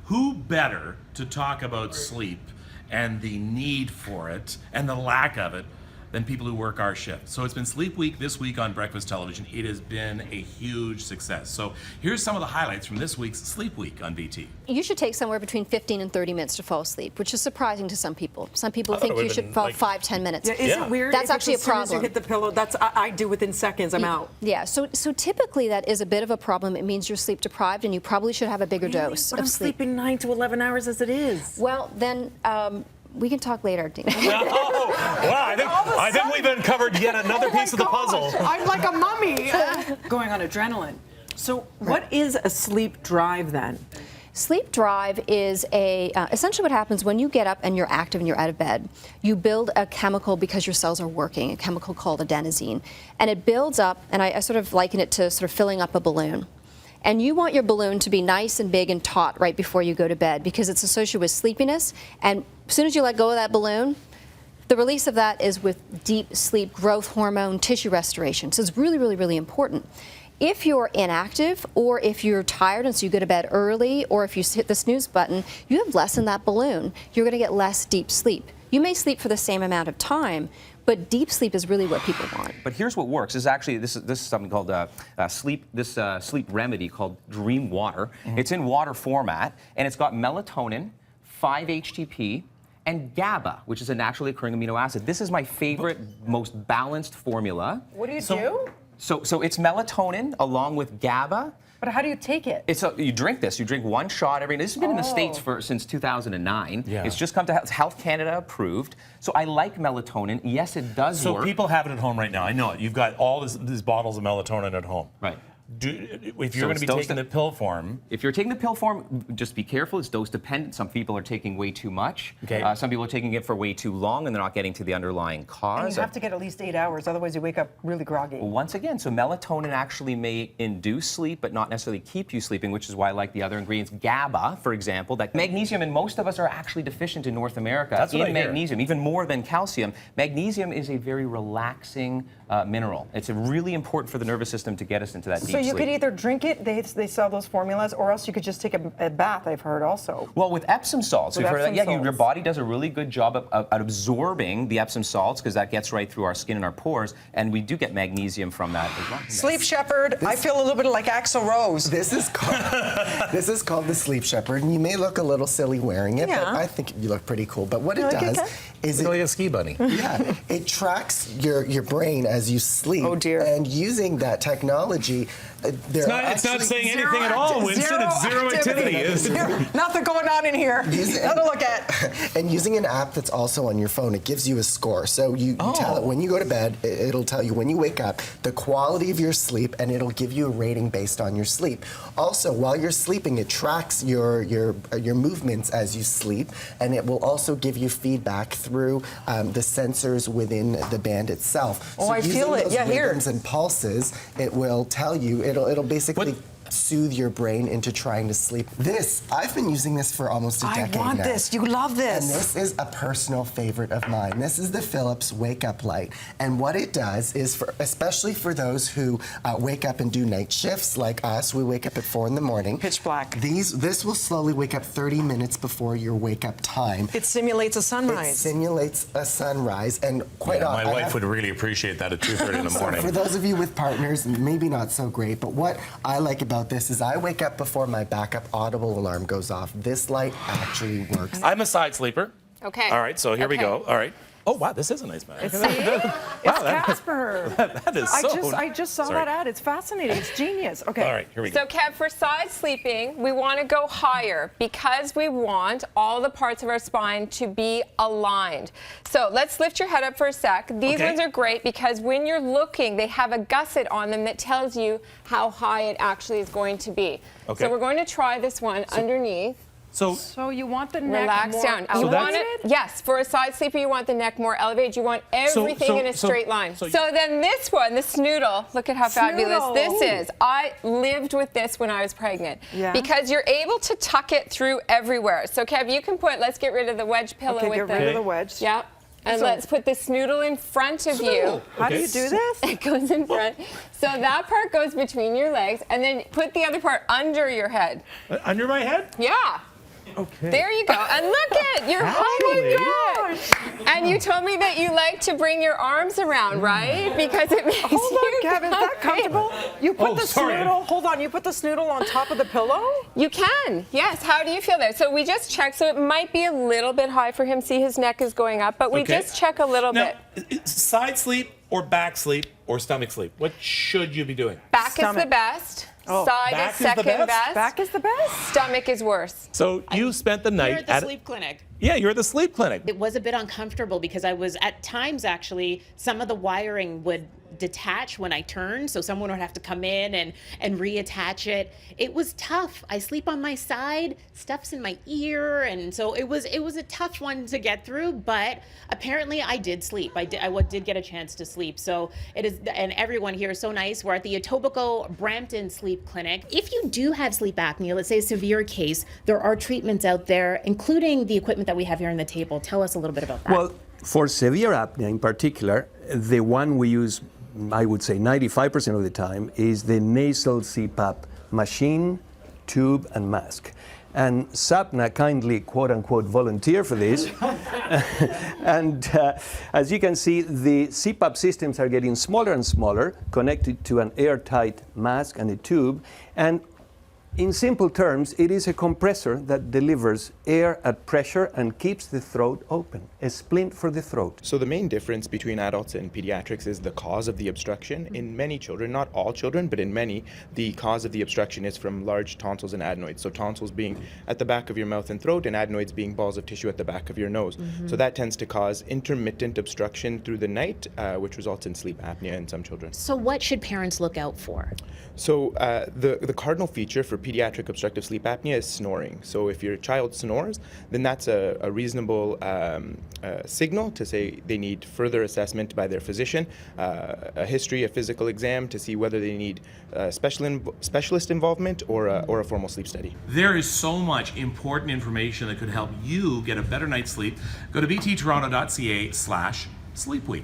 who better to talk about sleep and the need for it and the lack of it than people who work our shift. So it's been Sleep Week this week on Breakfast Television. It has been a huge success. So here's some of the highlights from this week's Sleep Week on BT. You should take somewhere between 15 and 30 minutes to fall asleep, which is surprising to some people. Some people think you should fall 5-10 minutes. Yeah, is it weird? That's actually a problem. As soon as you hit the pillow, I do within seconds. I'm out. Yeah, so typically that is a bit of a problem. It means you're sleep deprived, and you probably should have a bigger dose But of I'm sleep. sleeping 9 to 11 hours as it is. Well, then we can talk later, Dina. Oh, wow, I think we've uncovered yet another piece of the puzzle. I'm like a mummy. Going on adrenaline. So what is a sleep drive then? Sleep drive is essentially what happens when you get up and you're active and you're out of bed. You build a chemical because your cells are working, a chemical called adenosine. And it builds up, and I sort of liken it to sort of filling up a balloon. And you want your balloon to be nice and big and taut right before you go to bed because it's associated with sleepiness. And as soon as you let go of that balloon, the release of that is with deep sleep, growth hormone, tissue restoration. So it's really, really, really important. If you're inactive or if you're tired and so you go to bed early or if you hit the snooze button, you have less in that balloon. You're going to get less deep sleep. You may sleep for the same amount of time, but deep sleep is really what people want. But here's what works. This is something called sleep remedy called Dream Water. It's in water format, and it's got melatonin, 5-HTP, and GABA, which is a naturally occurring amino acid. This is my favorite, most balanced formula. What do you do? So it's melatonin along with GABA. But how do you take it? You drink this. You drink one shot every. This has been in the States since 2009. Yeah. It's just come to Health Canada approved. So I like melatonin. Yes, it does work. So people have it at home right now. I know it. You've got all these bottles of melatonin at home. Right. If you're going to be taking the pill form. If you're taking the pill form, just be careful. It's dose dependent. Some people are taking way too much. Okay. Some people are taking it for way too long, and they're not getting to the underlying cause. And you have to get at least 8 hours, otherwise you wake up really groggy. Well, once again, so melatonin actually may induce sleep, but not necessarily keep you sleeping, which is why I like the other ingredients. GABA, for example, that magnesium, and most of us are actually deficient in North America in magnesium, even more than calcium. Magnesium is a very relaxing mineral. It's really important for the nervous system to get us into that deep sleep. So you could either drink it, they sell those formulas, or else you could just take a bath, I've heard also. Well, with Epsom salts, we've heard that. Yeah, your body does a really good job at absorbing the Epsom salts because that gets right through our skin and our pores, and we do get magnesium from that as well. Sleep Shepherd, I feel a little bit like Axl Rose. This is called the Sleep Shepherd, and you may look a little silly wearing it, but I think you look pretty cool. But what it does is like a ski bunny. Yeah, it tracks your brain as you sleep. Oh dear! And using that technology, it's not saying anything at all, Winston. It's zero activity. Nothing going on in here. Nothing to look at. And using an app that's also on your phone, it gives you a score. So you tell it when you go to bed, it'll tell you when you wake up the quality of your sleep, and it'll give you a rating based on your sleep. Also, while you're sleeping, it tracks your movements as you sleep, and it will also give you feedback through the sensors within the band itself. Oh, so I feel it. Yeah, here. Rhythms and pulses, it will tell you. It'll basically soothe your brain into trying to sleep. I've been using this for almost a decade now. I want this. You love this. And this is a personal favorite of mine. This is the Philips Wake Up Light. And what it does is, especially for those who wake up and do night shifts like us, we wake up at 4 in the morning. Pitch black. This will slowly wake up 30 minutes before your wake up time. It simulates a sunrise. It simulates a sunrise. And quite often, my wife would really appreciate that at 2:30 in the morning. For those of you with partners, maybe not so great, but what I like about this is I wake up before my backup audible alarm goes off. This light actually works. I'm a side sleeper. Okay. All right, so here we go. All right. Oh, wow, this is a nice bag. See? It's Casper. That is so... I just saw that ad. It's fascinating. It's genius. Okay. All right, here we go. So, Kev, for side sleeping, we want to go higher because we want all the parts of our spine to be aligned. So let's lift your head up for a sec. These ones are great because when you're looking, they have a gusset on them that tells you how high it actually is going to be. Okay. So we're going to try this one underneath. So you want the neck relax more down. elevated? You want it? Yes. For a side sleeper, you want the neck more elevated. You want everything in a straight line. So then this one, the Snoodle. Look at how fabulous this is. I lived with this when I was pregnant because you're able to tuck it through everywhere. So Kev, you can put. Let's get rid of the wedge pillow with get rid of the wedge. Yep. And let's put the Snoodle in front of you. How do you do this? It goes in front. So that part goes between your legs, and then put the other part under your head. Under my head? Yeah. Okay. There you go. And look at you're Actually- And you told me that you like to bring your arms around, right? Because it makes Hold you on, Kevin, is that comfy. comfortable? You put Oh, the sorry. snoodle, hold on, you put the snoodle on top of the pillow? You can, yes. How do you feel there? So we just checked. So it might be a little bit high for him. See, his neck is going up, but we Okay. just check a little Now, bit. side sleep or back sleep or stomach sleep? What should you be doing? Back is the Stomach. best. Oh. Side Back is is the second best? Back is the best? Stomach is worse. So you spent the night You're at the sleep clinic. Yeah, you're at the sleep clinic. It was a bit uncomfortable because I was at times actually some of the wiring would detach when I turned, so someone would have to come in and reattach it. It was tough. I sleep on my side, stuff's in my ear, and so it was a tough one to get through. But apparently, I did sleep. I did get a chance to sleep. So it is, and everyone here is so nice. We're at the Etobicoke Brampton Sleep Clinic. If you do have sleep apnea, let's say a severe case, there are treatments out there, including the equipment that we have here on the table. Tell us a little bit about that. Well, for severe apnea in particular, the one we use, I would say 95% of the time, is the nasal CPAP machine, tube, and mask. And SAPNA kindly, quote unquote, volunteer for this. And as you can see, the CPAP systems are getting smaller and smaller, connected to an airtight mask and a tube. And in simple terms, it is a compressor that delivers air at pressure and keeps the throat open, a splint for the throat. So the main difference between adults and pediatrics is the cause of the obstruction. In many children, not all children, but in many, the cause of the obstruction is from large tonsils and adenoids. So tonsils being at the back of your mouth and throat, and adenoids being balls of tissue at the back of your nose. So that tends to cause intermittent obstruction through the night, which results in sleep apnea in some children. So what should parents look out for? So the cardinal feature for pediatric obstructive sleep apnea is snoring. So if your child snores, then that's a reasonable signal to say they need further assessment by their physician, a history, a physical exam to see whether they need specialist involvement or a formal sleep study. There is so much important information that could help you get a better night's sleep. Go to bttoronto.ca/sleepweek.